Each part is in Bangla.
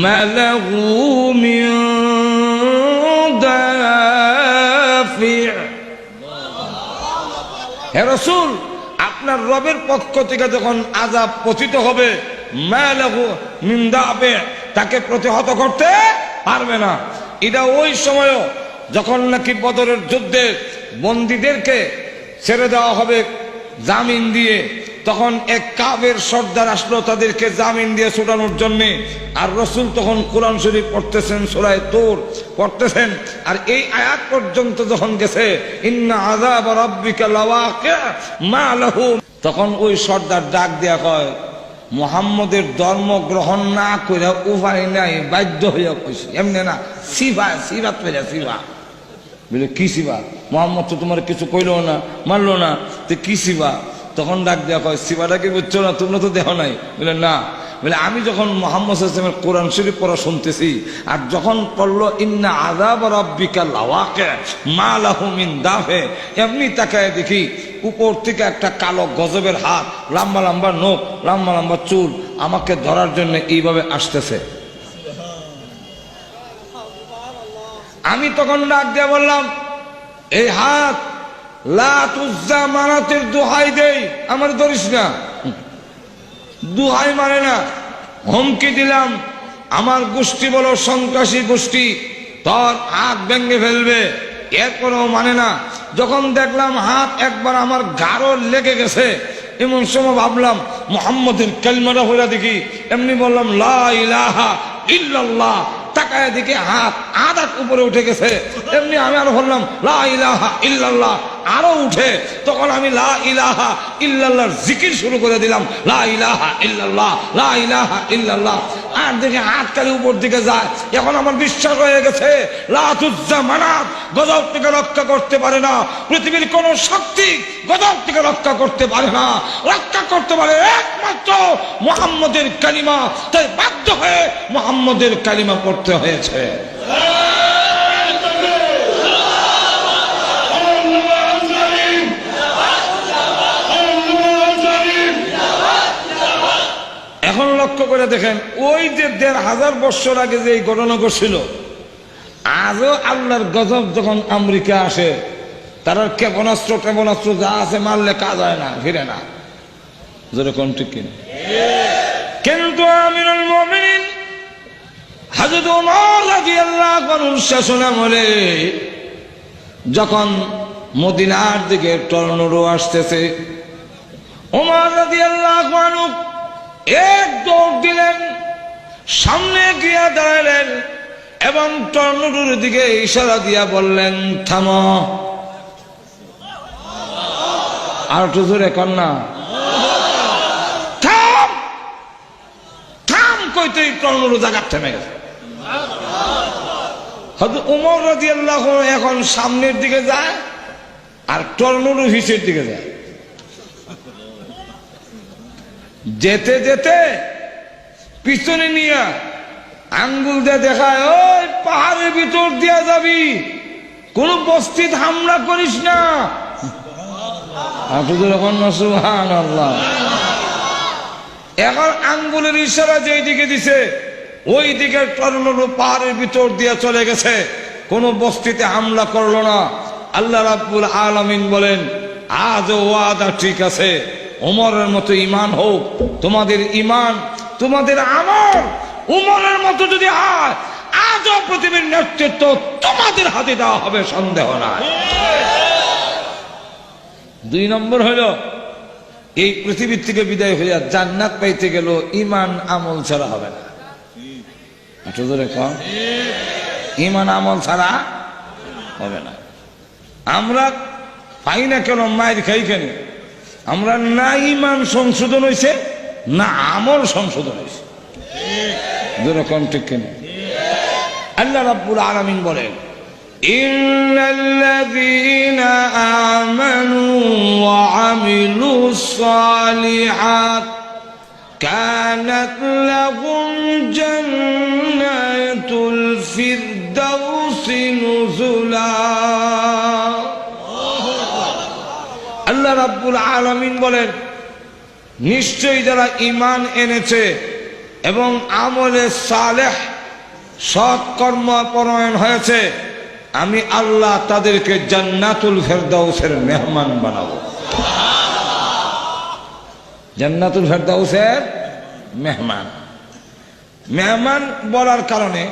মা লাহু মিন দাফি'। হে রাসূল, আপনার রবের পক্ষ থেকে যখন আযাব পতিত হবে, মা লাহু মিন দাফি', তাকে প্রতিহত করতে পারবে না। এটা ওই সময়ও যখন নাকি বদরের যুদ্ধে বন্দীদেরকে ছেড়ে দেওয়া হবে জামিন দিয়ে, তখন এক কাফের সর্দার আসলো তাদেরকে জামিন দিয়ে ছুটানোর জন্যে। আর রাসূল তখন কোরআন শরীফ পড়তেছেন, সূরা তূর পড়তেছেন। আর এই আয়াত পর্যন্ত যখন গেছে, ইন্না আযাব রাব্বিকা লাওয়াকি' মা লাহু, তখন ওই সর্দার ডাক দিয়া কয়, মুহাম্মদের ধর্ম গ্রহণ না করে উপায় নাই, বাধ্য হইয়া কইছি। এমনি না, সিবাত পেলে সিবা বলে, কি সিবা? মুহাম্মদ তো তোমার কিছু কইলো না, মানলো না, তো কি সিবা? তখন ডাক দেওয়া কয়, সিবাটা কি বুঝছো না? তোমরা তো দেহ নাই। বলে না। বলে আমি যখন মুহাম্মদ সাল্লাল্লাহু আলাইহি ওয়াসাল্লামের কোরআন শরীফ পড়া শুনতেছি, আর যখন পড়লো ইন্না আযাব রাব্বিকা লাওয়াকি' মা লাহু মিন দাফি', এমনি তাকায় দেখি উপর থেকে একটা কালো গজবের হাত, লম্বা লম্বা নখ, লম্বা লম্বা চুল, আমাকে ধরার জন্য এইভাবে আসতেছে। আমি তখন ডাক দিয়ে বললাম, এই হাত লাত উজ্জা মানাতের দোহাই দেই, আমার ধরিস না। দোহাই মানে না, হুমকি দিলাম, আমার গোষ্ঠী বলো সন্ত্রাসী গোষ্ঠী, তোর হাত ভেঙে ফেলবে। এরপরেও মানে না। যখন দেখলাম হাত একবার আমার গাঢ় লেগে গেছে, এমন সময় ভাবলাম মুহাম্মদের কালিমাটা হইরা দেখি, এমনি বললাম লা ইলাহা ইল্লাল্লাহ। তাকায় দিকে হাত আধা উপরে উঠে গেছে, এমনি আমি আরো বললাম লা ইলাহা ইল্লাল্লাহ, আরো উঠে। তখন আমি লা ইলাহা ইল্লাল্লাহর জিকির শুরু করে দিলাম, লা ইলাহা ইল্লাল্লাহ, লা ইলাহা ইল্লাল্লাহ। আর দেখে হাত কালি উপর দিকে যায়। এখন আমার বিশ্বাস হয়ে গেছে, লাত উজ্জা মানাত গজব থেকে রক্ষা করতে পারে না, পৃথিবীর কোন শক্তি গজব থেকে রক্ষা করতে পারে না। রক্ষা করতে পারে একমাত্র মুহাম্মদের কালিমা। তাই বাধ্য হয়ে মুহাম্মদের কালিমা পড়তে হয়েছে। এখন লক্ষ্য করে দেখেন, ওই যে ১৫০০ বছর আগে যে এই ঘটনা ঘটছিল, আজও আল্লাহর গজব যখন আমেরিকা আসে, তারা ক্ষেপণাস্ত্র যা আছে মারলে কাজ হয় না, ফিরে না। যেরকম ঠিক কিনা? কিন্তু আমিরুল মুমিনিন হযরত ওমর রাদিয়াল্লাহু আনহুর শাসনামলে যখন মদিনার দিকে টর্নেডো আসতেছে, ওমর রাদিয়াল্লাহু আনহু এক দৌড় দিলেন, সামনে গিয়ে দাঁড়ালেন এবং টর্নেডোর দিকে ইশারা দিয়া বললেন, থামো। আর একটু জোরে কন্যা, থাম। থাম কইতেই টর্নেডো জায়গা থেমে গেছে। হযরত ওমর রাদিয়াল্লাহু আনহু এখন সামনের দিকে যায় আর টর্নেডো হিসের দিকে যায়। যেতে যেতে পিছনে নিয়ে আঙ্গুল দিয়ে দেখায়, ওই পাহাড়ের ভিতর দিয়া যাবি, কোন বস্তিতে হামলা করিস না। সুবহানাল্লাহ। এখন আঙ্গুলের ইশারা যেই দিকে দিছে, ওই দিকে টর্নেডো পাহাড়ের ভিতর দিয়ে চলে গেছে, কোন বস্তিতে হামলা করলো না। আল্লাহ রাব্বুল আলামিন বলেন, আজ ওয়াদা ঠিক আছে, ওমরের মতো ঈমান হোক। তোমাদের ঈমান, তোমাদের আমল ওমরের মতো যদি হয়, আজও পৃথিবীর নেতৃত্ব তোমাদের হাতে দেওয়া হবে, সন্দেহ নাই। ২ নম্বর হলো, এই পৃথিবীর থেকে বিদায় হইয়া জান্নাত পাইতে গেল ঈমান আমল ছাড়া হবে না। ঈমান আমল ছাড়া হবে না। আমরা পাই না কেন? মায়ের খাই কেন? আমরা না ঈমান সংশোধন হয়েছে, না আমল সংশোধন হয়েছে। যেরকম ঠিক কিনা? আল্লাহ রাব্বুল আলামিন বলেন, ইন্নাল্লাযীনা আমানু ওয়া আমিলুস সালিহাত কানাত লাহুম জান্নাতুল ফিরদাউসি নুজুলা। আল্লাহ রাব্বুল আলামিন বলেন, নিশ্চয়ই যারা ঈমান এনেছে এবং আমলে সালেহ সৎ কর্ম পরায়ণ হয়েছে, আমি আল্লাহ তাদেরকে জান্নাতুল ফেরদাউসের মেহমান বানাবো। জান্নাতুল ফেরদাউসের মেহমান। মেহমান বলার কারণে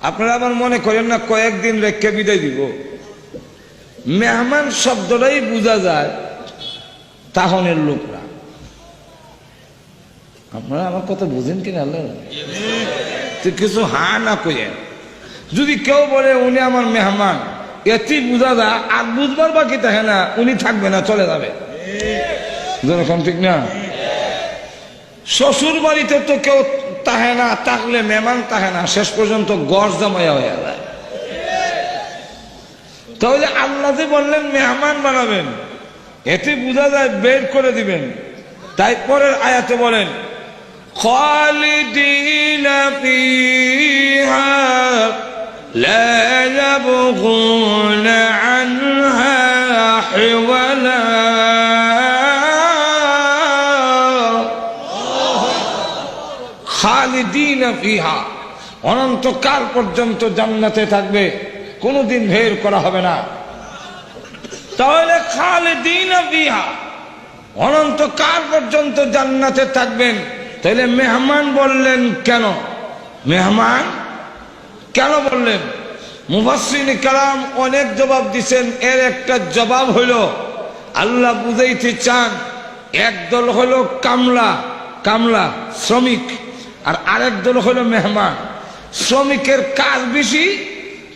আপনারা আবার মনে করেন না কয়েকদিন রেখে বিদায় দিব। মেহমান শব্দটাই বোঝা যায় তাহনের লোকরা। আপনারা আমার কথা বুঝেন কিনা? আল্লাহ কিছু হা না কইেন। যদি কেউ বলে উনি আমার মেহমান, এটি বোঝা যায় আর বুঝবার বাকি থাকে না, উনি থাকবে না, চলে যাবে। ঠিক না? শ্বশুর বাড়িতে তো কেউ তাহে না, থাকলে মেহমান তাহে না, শেষ পর্যন্ত গড় জামাইয়া হয়ে যায়। তাহলে আল্লাহ যে বললেন মেহমান বানাবেন, এতে বোঝা যায় বের করে দিবেন। তাই পরের আয়াতে বলেন খালিদিনা ফিহা লা ইয়াবগুনা আনহা হিওয়ালা। খালিদিনা ফিহা, অনন্তকাল পর্যন্ত জান্নাতে থাকবে, কোনদিন বের করা হবে না। তাহলে খালিদিনা ফিহা, অনন্তকাল পর্যন্ত জান্নাতে থাকবেন। তাহলে মেহমান বললেন কেন? মেহমান কেন বললেন? মুফাসসিরিন কেরাম অনেক জবাব দিছেন। এর একটা জবাব হইল আল্লাহ বুঝাইতে চান একদল হলো কামলা শ্রমিক, আর আরেক দল হলো মেহমান। শ্রমিকের কাজ বেশি,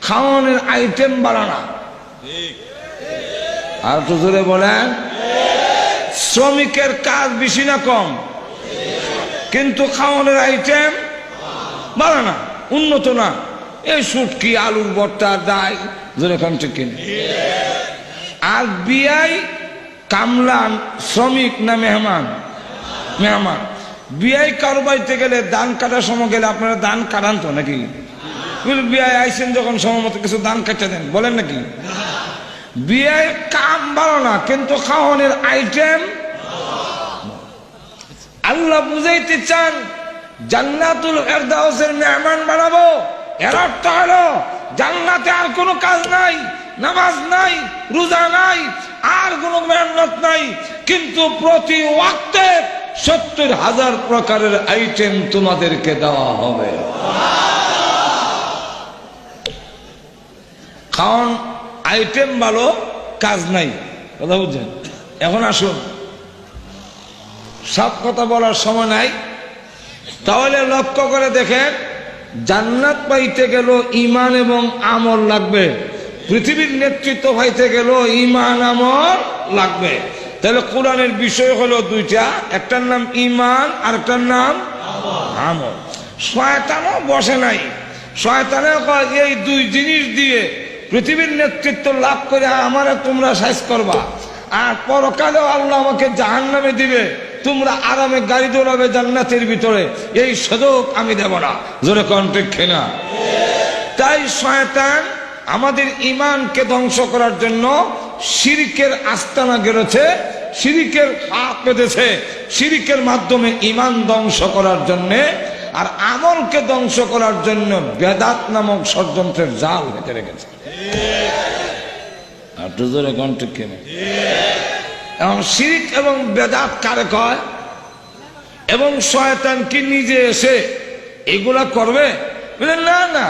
খাওয়ানোর আইটেম বাড়ানা। আর তো জোরে বলেন, শ্রমিকের কাজ বেশি না কম? কিন্তু খাওয়ানোর আইটেম বাড়ানা, উন্নত না। এই শুটকি, আলুর ভর্তা, ডাল, জোরে খান ঠিক কিনা? আর বিয়াই কামলা শ্রমিক না মেহমান? মেহমান। বিয়াই কারো বাড়িতে গেলে ধান কাটার সময় গেলে আপনারা ধান কাটান তো নাকি? বিয়াই আইসেন যখন সময় মতো কিছু ধান কাটে দেন, বলেন নাকি? বিয়ায় কাম ভালো না, কিন্তু খাওয়ানোর আইটেম। আল্লাহ বুঝাইতে চান জান্নাতুল ফেরদাউসের মেহমান বানাবো। এর অর্থ হলো জান্নাতে আর কোনো কাজ নাই, নামাজ নাই, রোজা নাই, আর কোনো মেহনত নাই, কিন্তু প্রতি ওয়াক্তে 70,000 প্রকারের আইটেম তোমাদেরকে দেওয়া হবে। খাওয়ান আইটেম ভালো, কাজ নাই। কথা বুঝছেন? এখন আসুন, সব কথা বলার সময় নাই। তাহলে লক্ষ্য করে দেখেন, জান্নাত পাইতে গেল ঈমান এবং আমল লাগবে। পৃথিবীর নেতৃত্ব পাইতে গেল ঈমান আমল লাগবে। তাহলে কোরআনের বিষয় হলো দুইটা, একটার নাম ঈমান আর একটার নাম আমল। শয়তানও বসে নাই, শয়তানে এই দুই জিনিস দিয়ে পৃথিবীর নেতৃত্ব লাভ করে আমারে তোমরা সাইজ করবা, আর পরকালেও আল্লাহ আমাকে জাহান্নামে দিবে, তোমরা আরামে গাড়ি দৌড়াবে জান্নাতের ভিতরে, এই সুযোগ আমি দেব না। জোরে কোন ঠিক কিনা? তাই শয়তান আমাদের ঈমানকে ধ্বংস করার জন্য শিরকের আস্তানা গেড়েছে, শিরকের হাত পেতেছে, শিরকের মাধ্যমে ঈমান ধ্বংস করার জন্যে, আর আমলকে ধ্বংস করার জন্য বেদাত নামক ষড়যন্ত্রের জাল হেঁটে রেখেছে। আর জোরে কোন ঠিক কিনা? এবং শিরক এবং বেদাত কারে কয়? এবং শয়তান কি নিজে এসে এগুলা করবে? না না,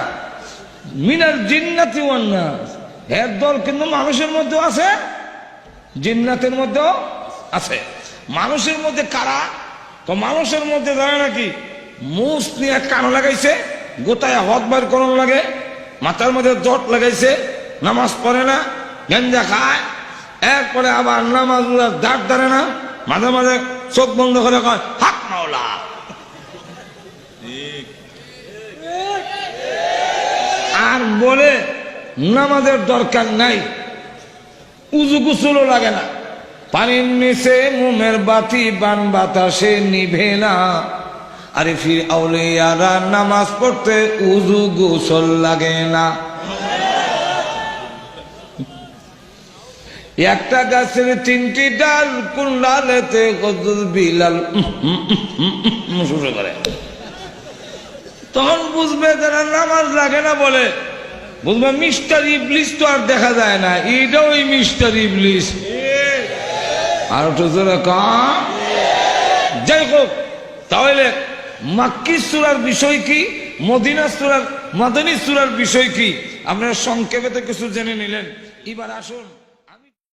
মিনাল জিন্নাতি ওয়ান নাস, এর দল কিন্তু মানুষের মধ্যেও আছে, জিন্নাতের মধ্যেও আছে। মানুষের মধ্যে কারা? তো মানুষের মধ্যে জানে নাকি মুস নিয়ে কানো লাগাইছে, গোটায় হদ বার করন লাগে, মাথার মধ্যে জট লাগাইছে, নামাজ পড়ে না, গেঞ্জা খায়, এরপরে আবার নামাজ দাঁড় ধরে না, মাঝে মাঝে চোখ বন্ধ করে কয় হাক মাওলা। আর বলে নামাজের দরকার নাই, উজু গুসুলও লাগে না, পানির নিচে মোমের বাতি বান বাতাসে নিভে না। আরে ফির আউলিয়ারা নামাজ পড়তে উজু গোসল লাগে না। একটা গাছের 3টি ডাল, কোন ডালেতে বিলাল শুরু করে, তখন বুঝবে যারা নামাজ লাগে না বলে, বুঝবে মিস্টার ইবলিস তো আর দেখা যায় না, এটাও ওই মিস্টার ইবলিস। আর একটু জোরে কাম। যাই হোক, তাহলে মাক্কি সূরার বিষয় কি, মদিনা সূরার, মাদানী সূরার বিষয় কি, আপনারা সংক্ষেপে তো কিছু জেনে নিলেন। এবার আসুন